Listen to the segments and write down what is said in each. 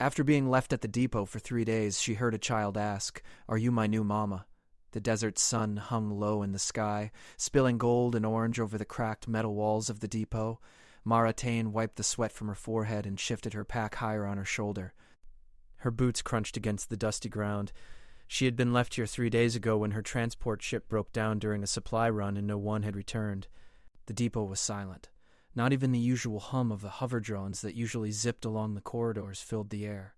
After being left at the depot for 3 days, she heard a child ask, "Are you my new mama?" The desert sun hung low in the sky, spilling gold and orange over the cracked metal walls of the depot. Mara Tane wiped the sweat from her forehead and shifted her pack higher on her shoulder. Her boots crunched against the dusty ground. She had been left here 3 days ago when her transport ship broke down during a supply run and no one had returned. The depot was silent. Not even the usual hum of the hover drones that usually zipped along the corridors filled the air.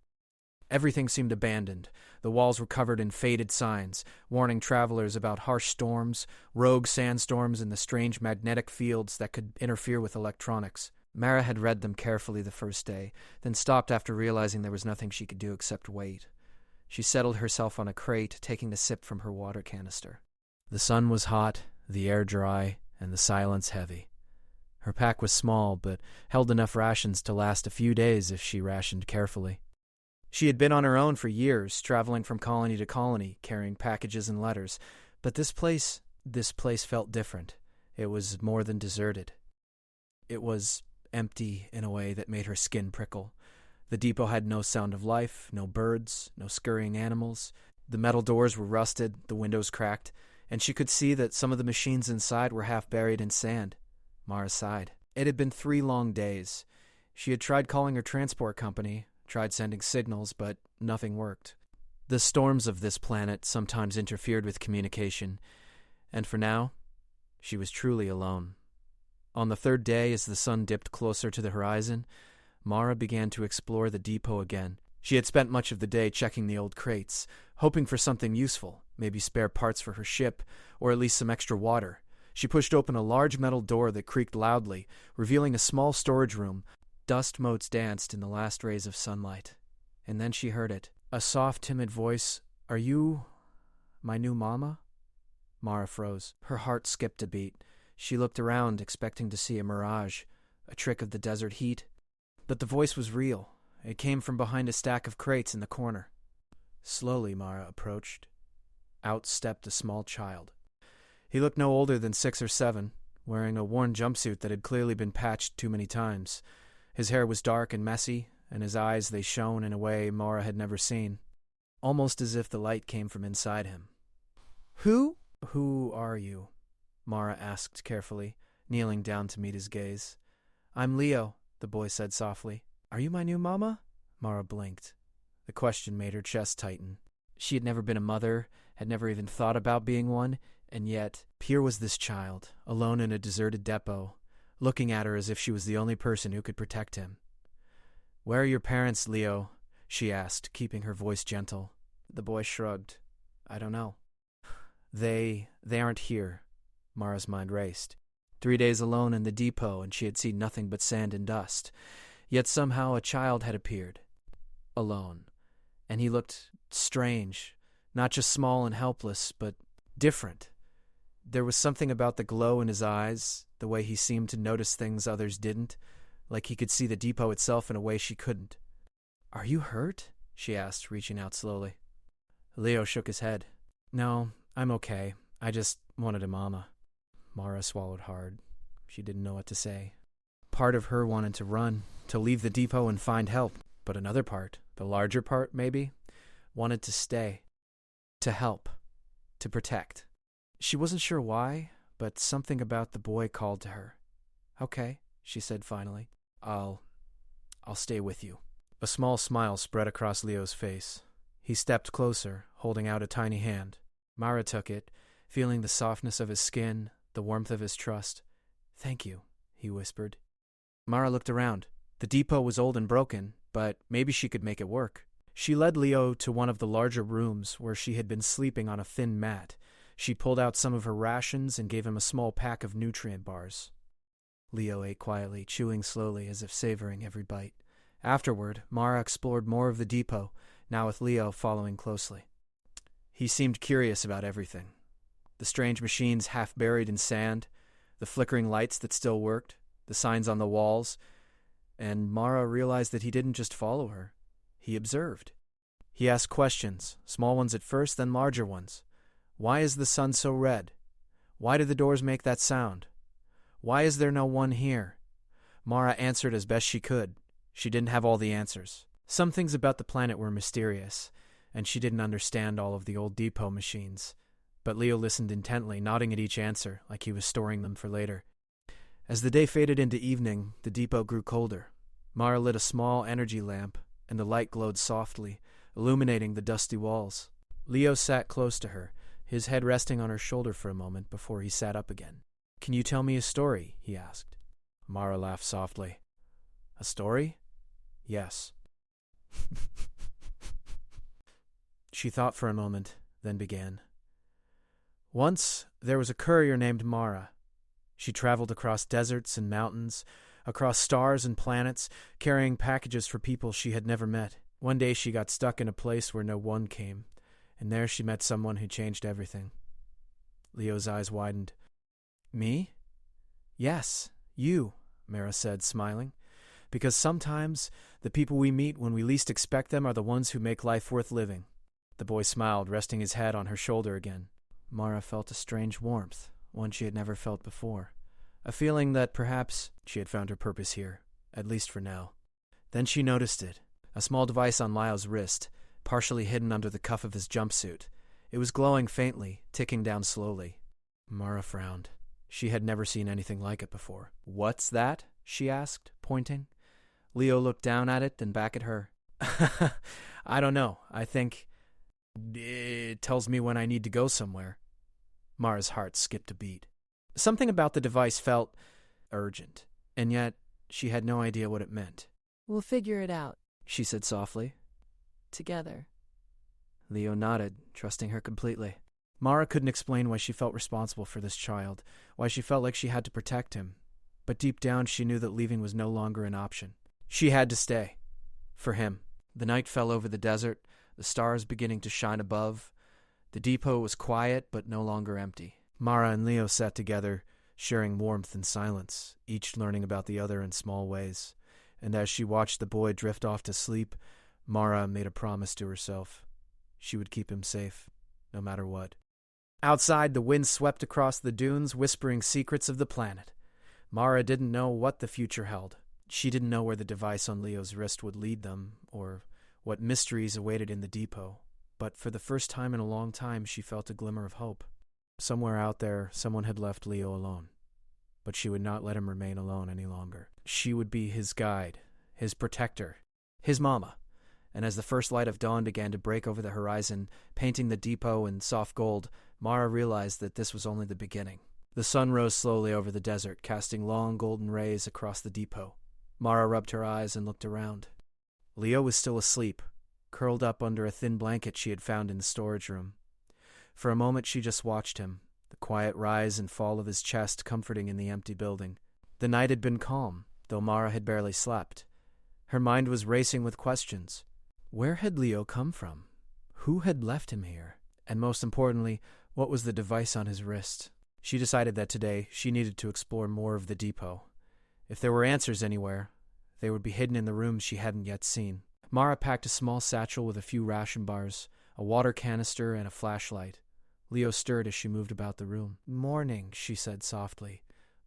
Everything seemed abandoned. The walls were covered in faded signs, warning travelers about harsh storms, rogue sandstorms, and the strange magnetic fields that could interfere with electronics. Mara had read them carefully the first day, then stopped after realizing there was nothing she could do except wait. She settled herself on a crate, taking a sip from her water canister. The sun was hot, the air dry, and the silence heavy. Her pack was small, but held enough rations to last a few days if she rationed carefully. She had been on her own for years, traveling from colony to colony, carrying packages and letters, but this place felt different. It was more than deserted. It was empty in a way that made her skin prickle. The depot had no sound of life, no birds, no scurrying animals. The metal doors were rusted, the windows cracked, and she could see that some of the machines inside were half buried in sand. Mara sighed. It had been 3 long days. She had tried calling her transport company, tried sending signals, but nothing worked. The storms of this planet sometimes interfered with communication, and for now, she was truly alone. On the 3rd day, as the sun dipped closer to the horizon, Mara began to explore the depot again. She had spent much of the day checking the old crates, hoping for something useful, maybe spare parts for her ship, or at least some extra water. She pushed open a large metal door that creaked loudly, revealing a small storage room. Dust motes danced in the last rays of sunlight. And then she heard it. A soft, timid voice. "Are you my new mama?" Mara froze. Her heart skipped a beat. She looked around, expecting to see a mirage, a trick of the desert heat. But the voice was real. It came from behind a stack of crates in the corner. Slowly, Mara approached. Out stepped a small child. He looked no older than 6 or 7, wearing a worn jumpsuit that had clearly been patched too many times. His hair was dark and messy, and his eyes, they shone in a way Mara had never seen, almost as if the light came from inside him. Who are you?" Mara asked carefully, kneeling down to meet his gaze. "I'm Leo," the boy said softly. "Are you my new mama?" Mara blinked. The question made her chest tighten. She had never been a mother, had never even thought about being one, and yet here was this child, alone in a deserted depot, looking at her as if she was the only person who could protect him. "Where are your parents, Leo?" she asked, keeping her voice gentle. The boy shrugged. "I don't know." They aren't here." Mara's mind raced. 3 days alone in the depot, and she had seen nothing but sand and dust. Yet somehow a child had appeared. Alone. And he looked strange. Not just small and helpless, but different. There was something about the glow in his eyes, the way he seemed to notice things others didn't, like he could see the depot itself in a way she couldn't. "Are you hurt?" she asked, reaching out slowly. Leo shook his head. "No, I'm okay. I just wanted a mama." Mara swallowed hard. She didn't know what to say. Part of her wanted to run, to leave the depot and find help, but another part, the larger part maybe, wanted to stay, to help, to protect. She wasn't sure why, but something about the boy called to her. "Okay," she said finally. I'll stay with you." A small smile spread across Leo's face. He stepped closer, holding out a tiny hand. Mara took it, feeling the softness of his skin, the warmth of his trust. "Thank you," he whispered. Mara looked around. The depot was old and broken, but maybe she could make it work. She led Leo to one of the larger rooms where she had been sleeping on a thin mat. She pulled out some of her rations and gave him a small pack of nutrient bars. Leo ate quietly, chewing slowly as if savoring every bite. Afterward, Mara explored more of the depot, now with Leo following closely. He seemed curious about everything. The strange machines half buried in sand, the flickering lights that still worked, the signs on the walls, and Mara realized that he didn't just follow her. He observed. He asked questions, small ones at first, then larger ones. Why is the sun so red? Why do the doors make that sound? Why is there no one here? Mara answered as best she could. She didn't have all the answers. Some things about the planet were mysterious, and she didn't understand all of the old depot machines. But Leo listened intently, nodding at each answer, like he was storing them for later. As the day faded into evening, the depot grew colder. Mara lit a small energy lamp, and the light glowed softly, illuminating the dusty walls. Leo sat close to her, his head resting on her shoulder for a moment before he sat up again. "Can you tell me a story?" he asked. Mara laughed softly. "A story?" "Yes." She thought for a moment, then began. "Once, there was a courier named Mara. She traveled across deserts and mountains, across stars and planets, carrying packages for people she had never met. One day she got stuck in a place where no one came, and there she met someone who changed everything." Leo's eyes widened. "Me?" "Yes, you," Mara said, smiling. "Because sometimes the people we meet when we least expect them are the ones who make life worth living." The boy smiled, resting his head on her shoulder again. Mara felt a strange warmth, one she had never felt before. A feeling that perhaps she had found her purpose here, at least for now. Then she noticed it, a small device on Leo's wrist, partially hidden under the cuff of his jumpsuit. It was glowing faintly, ticking down slowly. Mara frowned. She had never seen anything like it before. "What's that?" she asked, pointing. Leo looked down at it, then back at her. "I don't know. I think it tells me when I need to go somewhere." Mara's heart skipped a beat. Something about the device felt urgent, and yet she had no idea what it meant. "We'll figure it out," she said softly. "Together." Leo nodded, trusting her completely. Mara couldn't explain why she felt responsible for this child, why she felt like she had to protect him. But deep down she knew that leaving was no longer an option. She had to stay. For him. The night fell over the desert, the stars beginning to shine above. The depot was quiet, but no longer empty. Mara and Leo sat together, sharing warmth and silence, each learning about the other in small ways. And as she watched the boy drift off to sleep, Mara made a promise to herself. She would keep him safe, no matter what. Outside, the wind swept across the dunes, whispering secrets of the planet. Mara didn't know what the future held. She didn't know where the device on Leo's wrist would lead them, or what mysteries awaited in the depot. But for the first time in a long time, she felt a glimmer of hope. Somewhere out there, someone had left Leo alone. But she would not let him remain alone any longer. She would be his guide, his protector, his mama. And as the first light of dawn began to break over the horizon, painting the depot in soft gold, Mara realized that this was only the beginning. The sun rose slowly over the desert, casting long golden rays across the depot. Mara rubbed her eyes and looked around. Leo was still asleep, curled up under a thin blanket she had found in the storage room. For a moment she just watched him, the quiet rise and fall of his chest comforting in the empty building. The night had been calm, though Mara had barely slept. Her mind was racing with questions. Where had Leo come from? Who had left him here? And most importantly, what was the device on his wrist? She decided that today she needed to explore more of the depot. If there were answers anywhere, they would be hidden in the rooms she hadn't yet seen. Mara packed a small satchel with a few ration bars, a water canister, and a flashlight. Leo stirred as she moved about the room. "Morning," she said softly.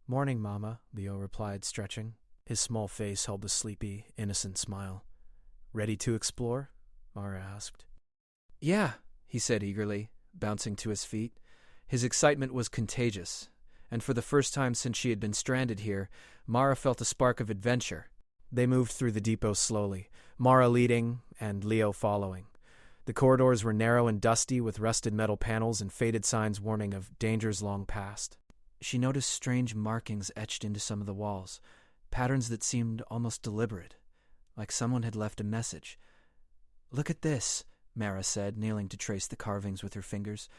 "Morning, Mama," Leo replied, stretching. His small face held a sleepy, innocent smile. "Ready to explore?" Mara asked. "Yeah," he said eagerly, bouncing to his feet. His excitement was contagious, and for the first time since she had been stranded here, Mara felt a spark of adventure. They moved through the depot slowly, Mara leading and Leo following. The corridors were narrow and dusty, with rusted metal panels and faded signs warning of dangers long past. She noticed strange markings etched into some of the walls, patterns that seemed almost deliberate, like someone had left a message. "Look at this," Mara said, kneeling to trace the carvings with her fingers.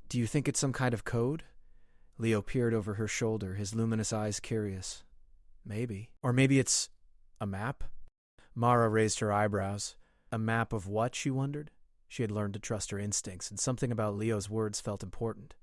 "Do you think it's some kind of code?" Leo peered over her shoulder, his luminous eyes curious. "Maybe. Or maybe it's a map?" Mara raised her eyebrows. A map of what, she wondered? She had learned to trust her instincts, and something about Leo's words felt important.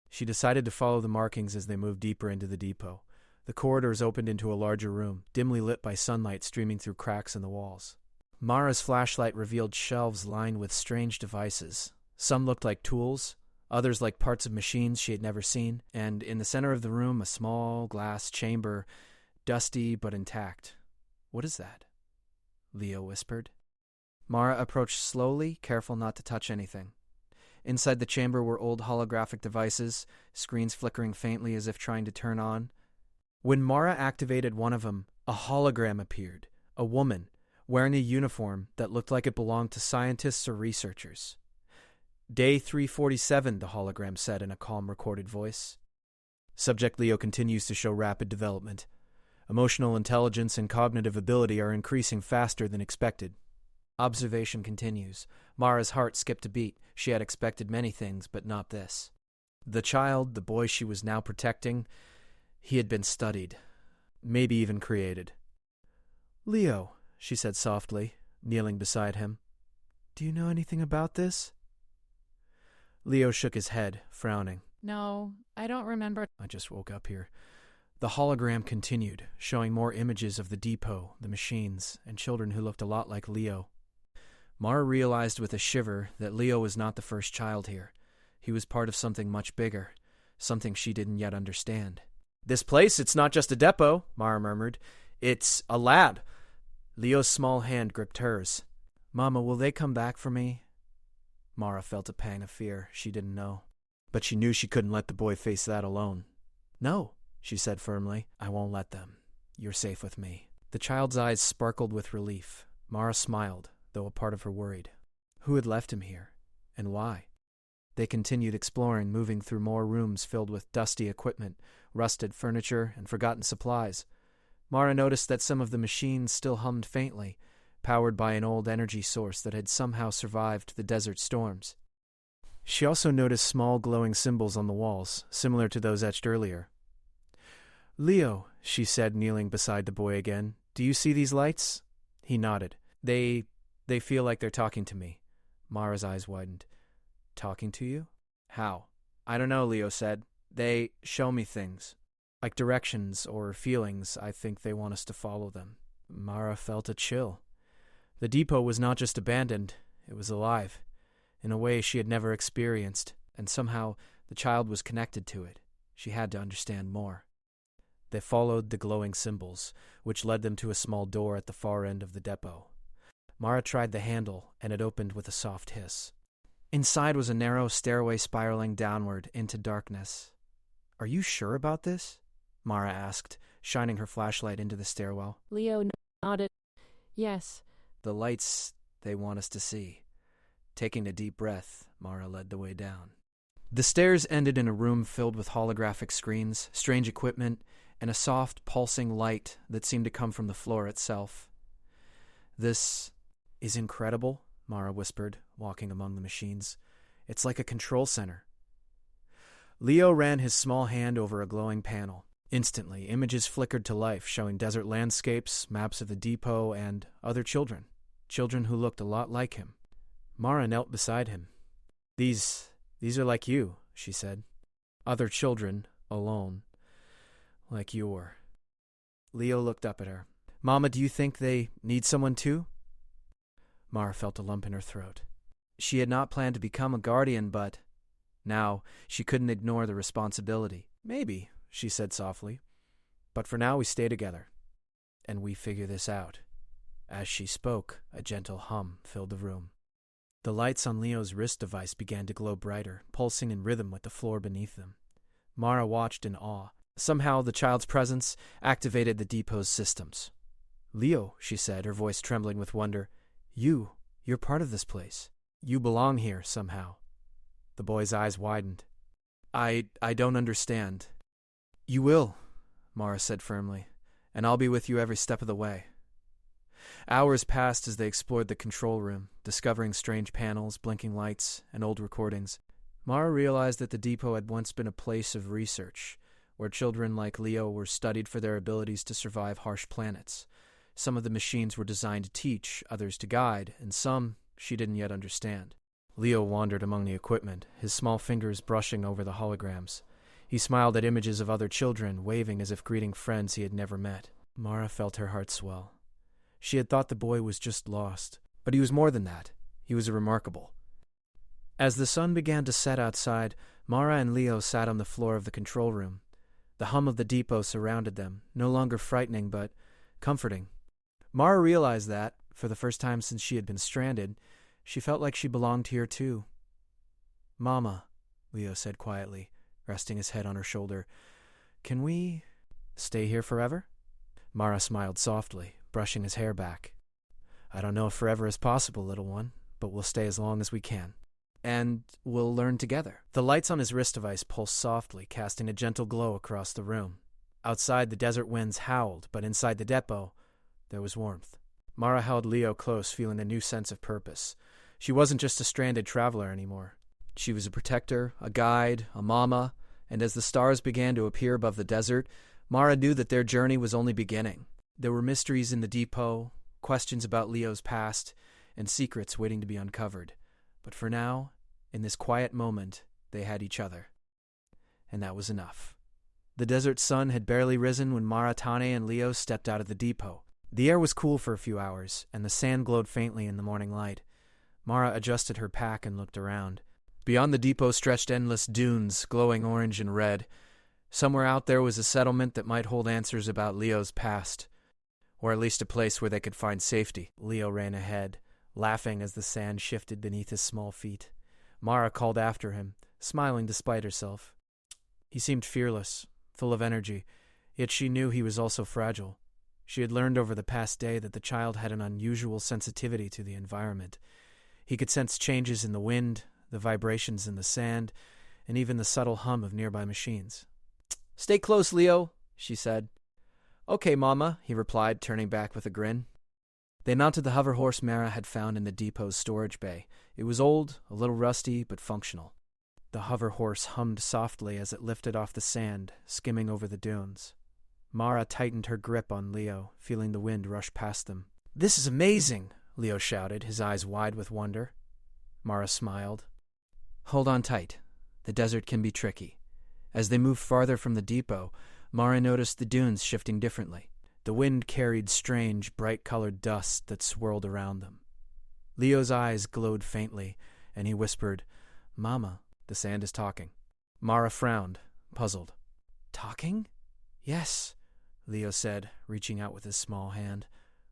She decided to follow the markings as they moved deeper into the depot. The corridors opened into a larger room, dimly lit by sunlight streaming through cracks in the walls. Mara's flashlight revealed shelves lined with strange devices. Some looked like tools, others like parts of machines she had never seen, and in the center of the room a small glass chamber, dusty but intact. "What is that?" Leo whispered. Mara approached slowly, careful not to touch anything. Inside the chamber were old holographic devices, screens flickering faintly as if trying to turn on. When Mara activated one of them, a hologram appeared, a woman, wearing a uniform that looked like it belonged to scientists or researchers. Day 347, the hologram said in a calm, recorded voice. Subject Leo continues to show rapid development. Emotional intelligence and cognitive ability are increasing faster than expected. Observation continues. Mara's heart skipped a beat. She had expected many things, but not this. The child, the boy she was now protecting, he had been studied, maybe even created. "Leo," she said softly, kneeling beside him. "Do you know anything about this?" Leo shook his head, frowning. No, I don't remember. I just woke up here. The hologram continued, showing more images of the depot, the machines, and children who looked a lot like Leo. Mara realized with a shiver that Leo was not the first child here. He was part of something much bigger, something she didn't yet understand. "This place, it's not just a depot," Mara murmured. "It's a lab." Leo's small hand gripped hers. "Mama, will they come back for me?" Mara felt a pang of fear. She didn't know. But she knew she couldn't let the boy face that alone. "No," she said firmly. "I won't let them. You're safe with me." The child's eyes sparkled with relief. Mara smiled, though a part of her worried. Who had left him here? And why? They continued exploring, moving through more rooms filled with dusty equipment, rusted furniture, and forgotten supplies. Mara noticed that some of the machines still hummed faintly, powered by an old energy source that had somehow survived the desert storms. She also noticed small glowing symbols on the walls, similar to those etched earlier. "Leo," she said, kneeling beside the boy again, "do you see these lights?" He nodded. They feel like they're talking to me." Mara's eyes widened. "Talking to you? How?" "I don't know," Leo said. "They show me things. Like directions or feelings. I think they want us to follow them." Mara felt a chill. The depot was not just abandoned, it was alive, in a way she had never experienced, and somehow the child was connected to it. She had to understand more. They followed the glowing symbols, which led them to a small door at the far end of the depot. Mara tried the handle, and it opened with a soft hiss. Inside was a narrow stairway spiraling downward into darkness. "Are you sure about this?" Mara asked, shining her flashlight into the stairwell. Leo nodded. "Yes." "The lights they want us to see." Taking a deep breath, Mara led the way down. The stairs ended in a room filled with holographic screens, strange equipment, and a soft, pulsing light that seemed to come from the floor itself. "This is incredible," Mara whispered, walking among the machines. "It's like a control center." Leo ran his small hand over a glowing panel. Instantly, images flickered to life, showing desert landscapes, maps of the depot, and other children. Children who looked a lot like him. Mara knelt beside him. These are like you," she said. "Other children, alone. Like you were." Leo looked up at her. "Mama, do you think they need someone too?" Mara felt a lump in her throat. She had not planned to become a guardian, but now she couldn't ignore the responsibility. "Maybe," she said softly. "But for now we stay together. And we figure this out." As she spoke, a gentle hum filled the room. The lights on Leo's wrist device began to glow brighter, pulsing in rhythm with the floor beneath them. Mara watched in awe. Somehow the child's presence activated the depot's systems. "Leo," she said, her voice trembling with wonder, you're part of this place. You belong here somehow." The boy's eyes widened. I don't understand." "You will," Mara said firmly, "and I'll be with you every step of the way." Hours passed as they explored the control room, discovering strange panels, blinking lights, and old recordings. Mara realized that the depot had once been a place of research, where children like Leo were studied for their abilities to survive harsh planets. Some of the machines were designed to teach, others to guide, and some she didn't yet understand. Leo wandered among the equipment, his small fingers brushing over the holograms. He smiled at images of other children, waving as if greeting friends he had never met. Mara felt her heart swell. She had thought the boy was just lost, but he was more than that. He was remarkable. As the sun began to set outside, Mara and Leo sat on the floor of the control room. The hum of the depot surrounded them, no longer frightening but comforting. Mara realized that, For the first time since she had been stranded, she felt like she belonged here too. "Mama," Leo said quietly, resting his head on her shoulder, "can we stay here forever?" Mara smiled softly, brushing his hair back. "I don't know if forever is possible, little one, but we'll stay as long as we can. And we'll learn together." The lights on his wrist device pulsed softly, casting a gentle glow across the room. Outside, the desert winds howled, but inside the depot, there was warmth. Mara held Leo close, feeling a new sense of purpose. She wasn't just a stranded traveler anymore. She was a protector, a guide, a mama, and as the stars began to appear above the desert, Mara knew that their journey was only beginning. There were mysteries in the depot, questions about Leo's past, and secrets waiting to be uncovered. But for now, in this quiet moment, they had each other. And that was enough. The desert sun had barely risen when Mara, Tane, and Leo stepped out of the depot. The air was cool for a few hours, and the sand glowed faintly in the morning light. Mara adjusted her pack and looked around. Beyond the depot stretched endless dunes, glowing orange and red. Somewhere out there was a settlement that might hold answers about Leo's past, or at least a place where they could find safety. Leo ran ahead, laughing as the sand shifted beneath his small feet. Mara called after him, smiling despite herself. He seemed fearless, full of energy, yet she knew he was also fragile. She had learned over the past day that the child had an unusual sensitivity to the environment. He could sense changes in the wind, the vibrations in the sand, and even the subtle hum of nearby machines. "Stay close, Leo," she said. "Okay, Mama," he replied, turning back with a grin. They mounted the hover horse Mara had found in the depot's storage bay. It was old, a little rusty, but functional. The hover horse hummed softly as it lifted off the sand, skimming over the dunes. Mara tightened her grip on Leo, feeling the wind rush past them. "This is amazing!" Leo shouted, his eyes wide with wonder. Mara smiled. "Hold on tight. The desert can be tricky." As they moved farther from the depot, Mara noticed the dunes shifting differently. The wind carried strange, bright-colored dust that swirled around them. Leo's eyes glowed faintly, and he whispered, "Mama, the sand is talking." Mara frowned, puzzled. "Talking?" "Yes," Leo said, reaching out with his small hand.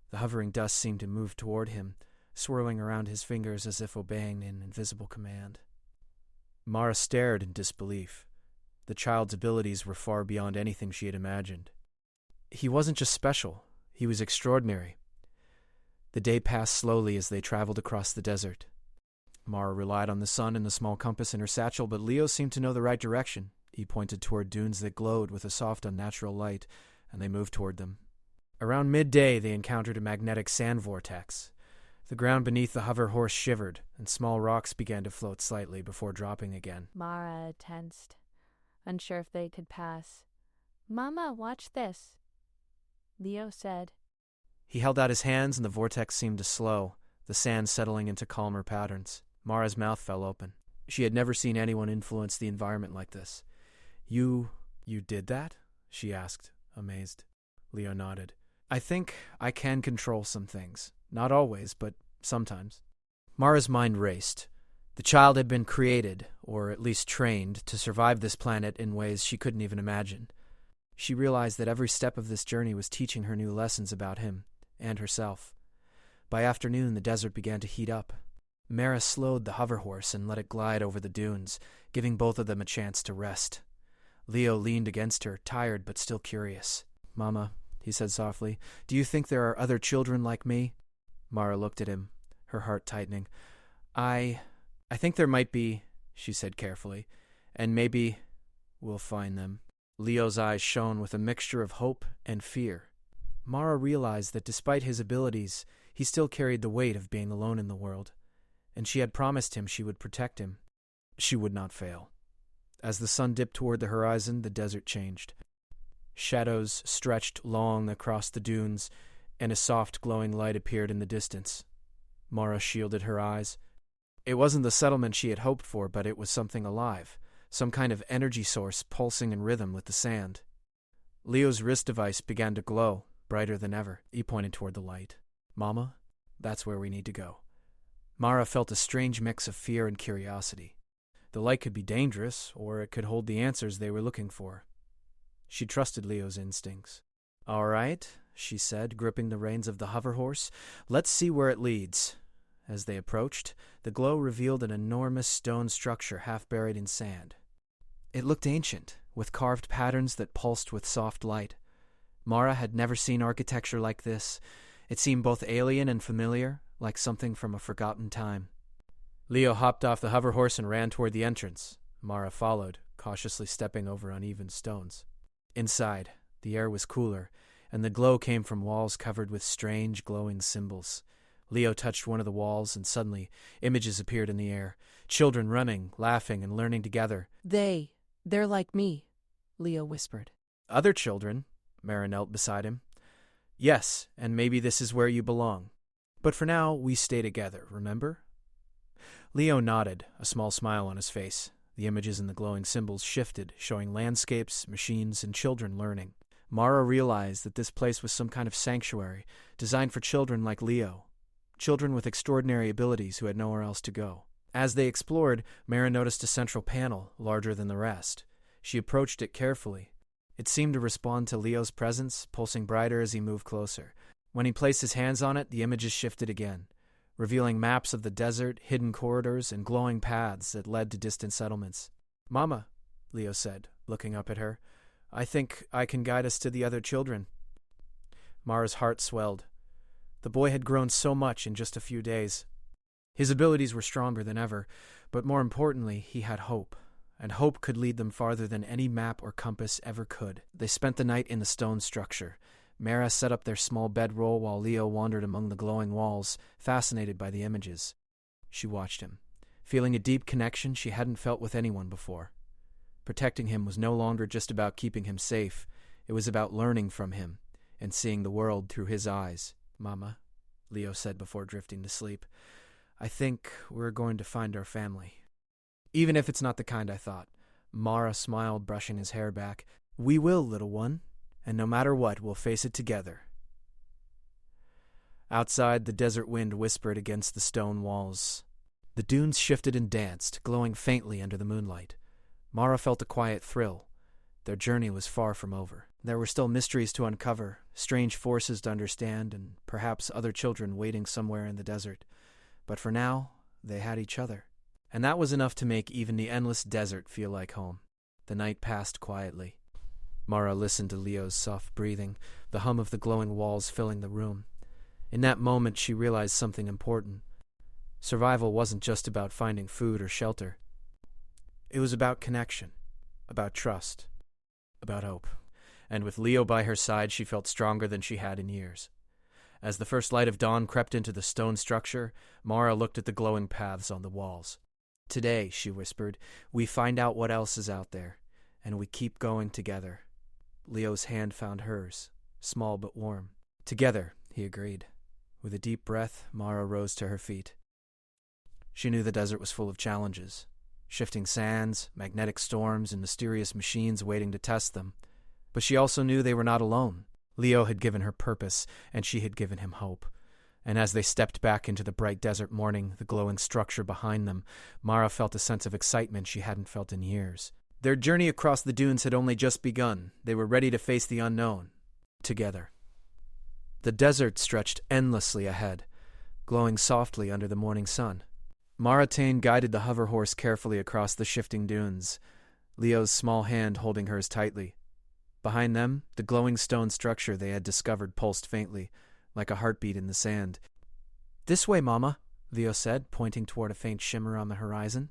The hovering dust seemed to move toward him, swirling around his fingers as if obeying an invisible command. Mara stared in disbelief. The child's abilities were far beyond anything she had imagined. He wasn't just special, he was extraordinary. The day passed slowly as they traveled across the desert. Mara relied on the sun and the small compass in her satchel, but Leo seemed to know the right direction. He pointed toward dunes that glowed with a soft, unnatural light, and they moved toward them. Around midday, they encountered a magnetic sand vortex. The ground beneath the hover horse shivered, and small rocks began to float slightly before dropping again. Mara tensed, unsure if they could pass. "Mama, watch this," Leo said. He held out his hands, and the vortex seemed to slow, the sand settling into calmer patterns. Mara's mouth fell open. She had never seen anyone influence the environment like this. You did that?" she asked, amazed. Leo nodded. "I think I can control some things. Not always, but sometimes." Mara's mind raced. The child had been created, or at least trained, to survive this planet in ways she couldn't even imagine. She realized that every step of this journey was teaching her new lessons about him and herself. By afternoon, the desert began to heat up. Mara slowed the hover horse and let it glide over the dunes, giving both of them a chance to rest. Leo leaned against her, tired but still curious. "Mama," he said softly, "do you think there are other children like me?" Mara looked at him, her heart tightening. I think there might be," she said carefully, "and maybe we'll find them." Leo's eyes shone with a mixture of hope and fear. Mara realized that despite his abilities, he still carried the weight of being alone in the world, and she had promised him she would protect him. She would not fail. As the sun dipped toward the horizon, the desert changed. Shadows stretched long across the dunes, and a soft glowing light appeared in the distance. Mara shielded her eyes. It wasn't the settlement she had hoped for, but it was something alive, some kind of energy source pulsing in rhythm with the sand. Leo's wrist device began to glow, brighter than ever. He pointed toward the light. "Mama, that's where we need to go." Mara felt a strange mix of fear and curiosity. The light could be dangerous, or it could hold the answers they were looking for. She trusted Leo's instincts. "All right," she said, gripping the reins of the hover horse. Let's see where it leads. As they approached, the glow revealed an enormous stone structure half buried in sand. It looked ancient, with carved patterns that pulsed with soft light. Mara had never seen architecture like this. It seemed both alien and familiar, like something from a forgotten time. Leo hopped off the hover horse and ran toward the entrance. Mara followed, cautiously stepping over uneven stones. Inside, the air was cooler, and the glow came from walls covered with strange, glowing symbols. Leo touched one of the walls, and suddenly, images appeared in the air. Children running, laughing, and learning together. They're like me, Leo whispered. Other children? Mara knelt beside him. Yes, and maybe this is where you belong. But for now, we stay together, remember? Leo nodded, a small smile on his face. The images and the glowing symbols shifted, showing landscapes, machines, and children learning. Mara realized that this place was some kind of sanctuary, designed for children like Leo. Children with extraordinary abilities who had nowhere else to go. As they explored, Mara noticed a central panel, larger than the rest. She approached it carefully. It seemed to respond to Leo's presence, pulsing brighter as he moved closer. When he placed his hands on it, the images shifted again, revealing maps of the desert, hidden corridors, and glowing paths that led to distant settlements. Mama, Leo said, looking up at her, I think I can guide us to the other children. Mara's heart swelled. The boy had grown so much in just a few days. His abilities were stronger than ever, but more importantly, he had hope, and hope could lead them farther than any map or compass ever could. They spent the night in the stone structure. Mara set up their small bedroll while Leo wandered among the glowing walls, fascinated by the images. She watched him, feeling a deep connection she hadn't felt with anyone before. Protecting him was no longer just about keeping him safe. It was about learning from him and seeing the world through his eyes. Mama, Leo said before drifting to sleep, I think we're going to find our family. Even if it's not the kind I thought. Mara smiled, brushing his hair back. We will, little one, and no matter what, we'll face it together. Outside, the desert wind whispered against the stone walls. The dunes shifted and danced, glowing faintly under the moonlight. Mara felt a quiet thrill. Their journey was far from over. There were still mysteries to uncover, strange forces to understand, and perhaps other children waiting somewhere in the desert. But for now, they had each other. And that was enough to make even the endless desert feel like home. The night passed quietly. Mara listened to Leo's soft breathing, the hum of the glowing walls filling the room. In that moment, she realized something important. Survival wasn't just about finding food or shelter. It was about connection, about trust, about hope. And with Leo by her side, she felt stronger than she had in years. As the first light of dawn crept into the stone structure, Mara looked at the glowing paths on the walls. Today, she whispered, we find out what else is out there, and we keep going together. Leo's hand found hers, small but warm. Together, he agreed. With a deep breath, Mara rose to her feet. She knew the desert was full of challenges. Shifting sands, magnetic storms, and mysterious machines waiting to test them. But she also knew they were not alone. Leo had given her purpose, and she had given him hope. And as they stepped back into the bright desert morning, the glowing structure behind them, Mara felt a sense of excitement she hadn't felt in years. Their journey across the dunes had only just begun. They were ready to face the unknown. Together. The desert stretched endlessly ahead, glowing softly under the morning sun. Mara Tane guided the hover horse carefully across the shifting dunes, Leo's small hand holding hers tightly. Behind them, the glowing stone structure they had discovered pulsed faintly, like a heartbeat in the sand. This way, Mama, Leo said, pointing toward a faint shimmer on the horizon.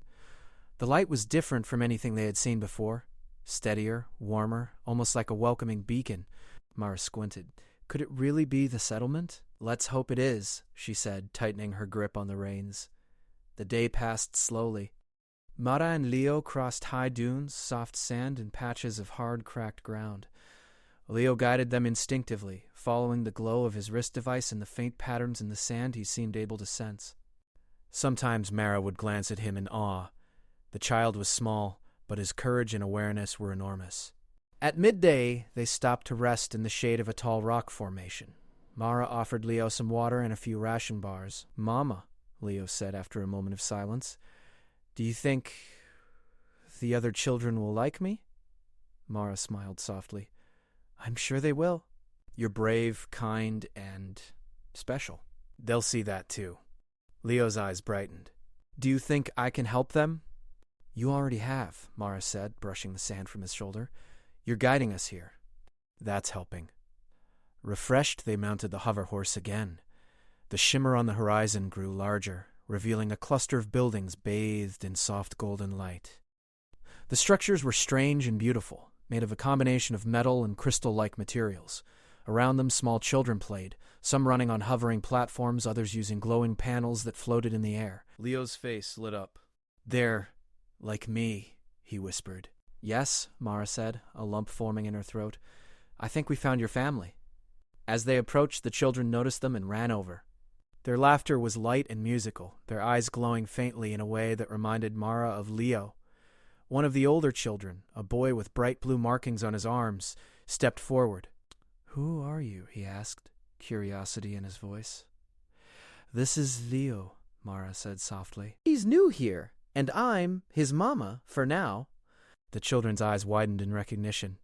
The light was different from anything they had seen before. Steadier, warmer, almost like a welcoming beacon. Mara squinted. Could it really be the settlement? Let's hope it is, she said, tightening her grip on the reins. The day passed slowly. Mara and Leo crossed high dunes, soft sand, and patches of hard, cracked ground. Leo guided them instinctively, following the glow of his wrist device and the faint patterns in the sand he seemed able to sense. Sometimes Mara would glance at him in awe. The child was small, but his courage and awareness were enormous. At midday, they stopped to rest in the shade of a tall rock formation. Mara offered Leo some water and a few ration bars. Mama, Leo said after a moment of silence, do you think the other children will like me? Mara smiled softly. I'm sure they will. You're brave, kind, and special. They'll see that too. Leo's eyes brightened. Do you think I can help them? You already have, Mara said, brushing the sand from his shoulder. You're guiding us here. That's helping. Refreshed, they mounted the hover horse again. The shimmer on the horizon grew larger, revealing a cluster of buildings bathed in soft golden light. The structures were strange and beautiful, made of a combination of metal and crystal-like materials. Around them, small children played, some running on hovering platforms, others using glowing panels that floated in the air. Leo's face lit up. They're like me, he whispered. Yes, Mara said, a lump forming in her throat. I think we found your family. As they approached, the children noticed them and ran over. Their laughter was light and musical, their eyes glowing faintly in a way that reminded Mara of Leo. One of the older children, a boy with bright blue markings on his arms, stepped forward. Who are you? He asked, curiosity in his voice. This is Leo, Mara said softly. He's new here, and I'm his mama for now. The children's eyes widened in recognition.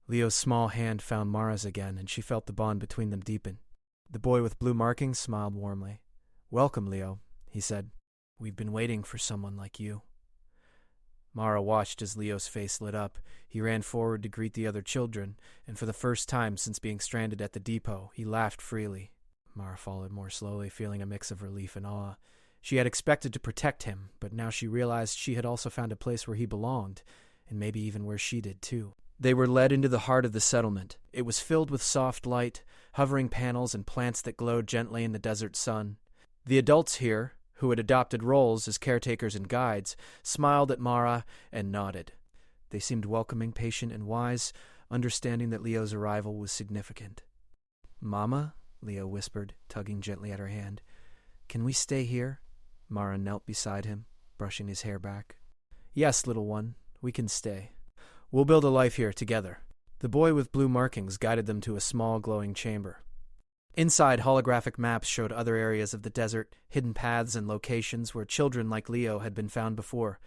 Leo's small hand found Mara's again, and she felt the bond between them deepen. The boy with blue markings smiled warmly. Welcome, Leo, he said. We've been waiting for someone like you. Mara watched as Leo's face lit up. He ran forward to greet the other children, and for the first time since being stranded at the depot, he laughed freely. Mara followed more slowly, feeling a mix of relief and awe. She had expected to protect him, but now she realized she had also found a place where he belonged, and maybe even where she did too. They were led into the heart of the settlement. It was filled with soft light, hovering panels, and plants that glowed gently in the desert sun. The adults here, who had adopted roles as caretakers and guides, smiled at Mara and nodded. They seemed welcoming, patient, and wise, understanding that Leo's arrival was significant. Mama, Leo whispered, tugging gently at her hand. Can we stay here? Mara knelt beside him, brushing his hair back. Yes, little one, we can stay. We'll build a life here together. The boy with blue markings guided them to a small glowing chamber. Inside, holographic maps showed other areas of the desert, hidden paths and locations where children like Leo had been found before.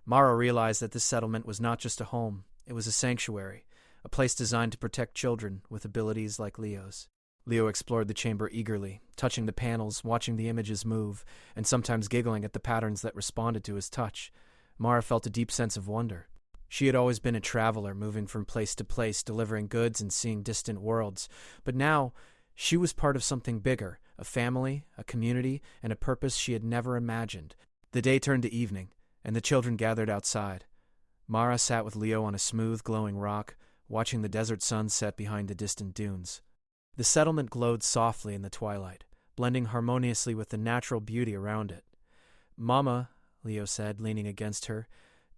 Mara realized that this settlement was not just a home, it was a sanctuary, a place designed to protect children with abilities like Leo's. Leo explored the chamber eagerly, touching the panels, watching the images move, and sometimes giggling at the patterns that responded to his touch. Mara felt a deep sense of wonder. She had always been a traveler, moving from place to place, delivering goods and seeing distant worlds, but now she was part of something bigger, a family, a community, and a purpose she had never imagined. The day turned to evening, and the children gathered outside. Mara sat with Leo on a smooth, glowing rock, watching the desert sun set behind the distant dunes. The settlement glowed softly in the twilight, blending harmoniously with the natural beauty around it. Mama, Leo said, leaning against her,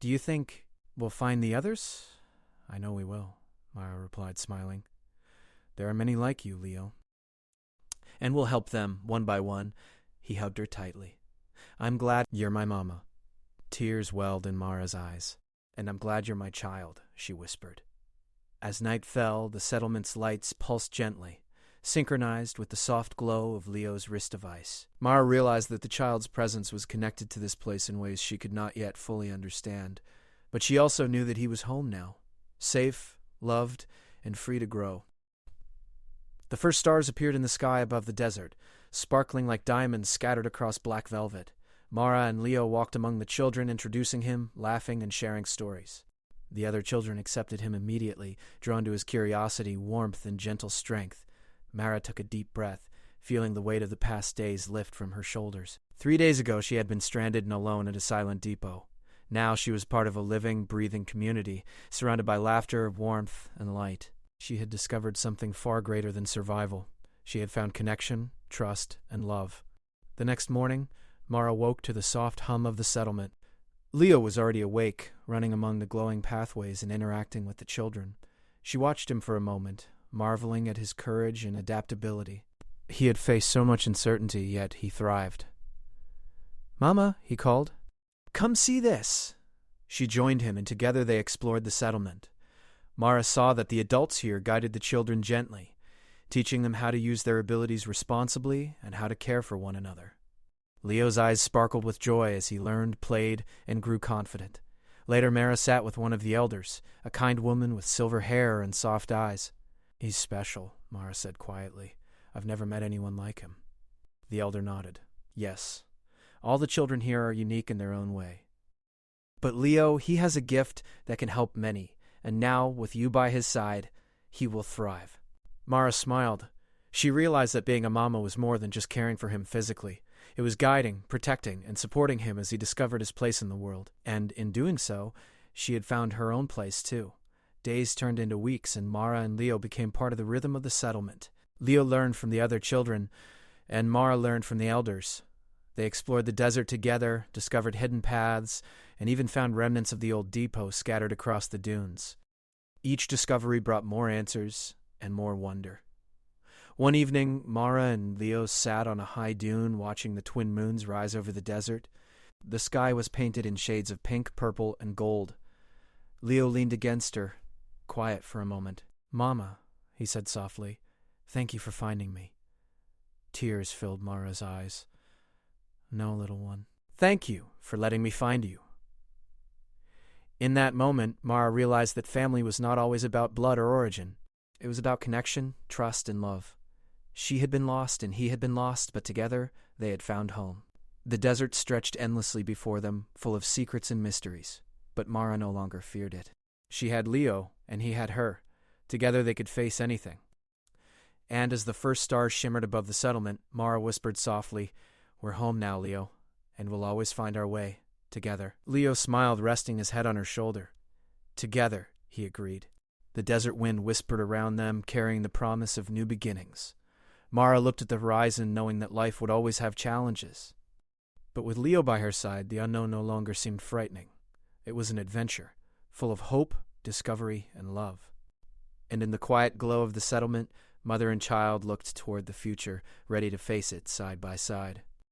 do you think we'll find the others? I know we will, Mara replied, smiling. There are many like you, Leo. And we'll help them, one by one. He hugged her tightly. I'm glad you're my mama. Tears welled in Mara's eyes. And I'm glad you're my child, she whispered. As night fell, the settlement's lights pulsed gently, synchronized with the soft glow of Leo's wrist of ice. Mara realized that the child's presence was connected to this place in ways she could not yet fully understand. But she also knew that he was home now, safe, loved, and free to grow. The first stars appeared in the sky above the desert, sparkling like diamonds scattered across black velvet. Mara and Leo walked among the children, introducing him, laughing and sharing stories. The other children accepted him immediately, drawn to his curiosity, warmth, and gentle strength. Mara took a deep breath, feeling the weight of the past days lift from her shoulders. 3 days ago she had been stranded and alone at a silent depot. Now she was part of a living, breathing community, surrounded by laughter, warmth, and light. She had discovered something far greater than survival. She had found connection, trust, and love. The next morning, Mara woke to the soft hum of the settlement. Leo was already awake, running among the glowing pathways and interacting with the children. She watched him for a moment, marveling at his courage and adaptability. He had faced so much uncertainty, yet he thrived. Mama, he called. Come see this. She joined him, and together they explored the settlement. Mara saw that the adults here guided the children gently, teaching them how to use their abilities responsibly and how to care for one another. Leo's eyes sparkled with joy as he learned, played, and grew confident. Later, Mara sat with one of the elders, a kind woman with silver hair and soft eyes. He's special, Mara said quietly. I've never met anyone like him. The elder nodded. Yes, all the children here are unique in their own way. But Leo, he has a gift that can help many, and now, with you by his side, he will thrive. Mara smiled. She realized that being a mama was more than just caring for him physically. It was guiding, protecting, and supporting him as he discovered his place in the world. And in doing so, she had found her own place too. Days turned into weeks, and Mara and Leo became part of the rhythm of the settlement. Leo learned from the other children, and Mara learned from the elders. They explored the desert together, discovered hidden paths, and even found remnants of the old depot scattered across the dunes. Each discovery brought more answers and more wonder. One evening, Mara and Leo sat on a high dune watching the twin moons rise over the desert. The sky was painted in shades of pink, purple, and gold. Leo leaned against her, quiet for a moment. "Mama," he said softly, "thank you for finding me." Tears filled Mara's eyes. "No, little one. Thank you for letting me find you." In that moment, Mara realized that family was not always about blood or origin. It was about connection, trust, and love. She had been lost and he had been lost, but together they had found home. The desert stretched endlessly before them, full of secrets and mysteries, but Mara no longer feared it. She had Leo, and he had her. Together they could face anything. And as the first stars shimmered above the settlement, Mara whispered softly, "We're home now, Leo, and we'll always find our way, together." Leo smiled, resting his head on her shoulder. "Together," he agreed. The desert wind whispered around them, carrying the promise of new beginnings. Mara looked at the horizon, knowing that life would always have challenges. But with Leo by her side, the unknown no longer seemed frightening. It was an adventure, full of hope, discovery, and love. And in the quiet glow of the settlement, mother and child looked toward the future, ready to face it side by side.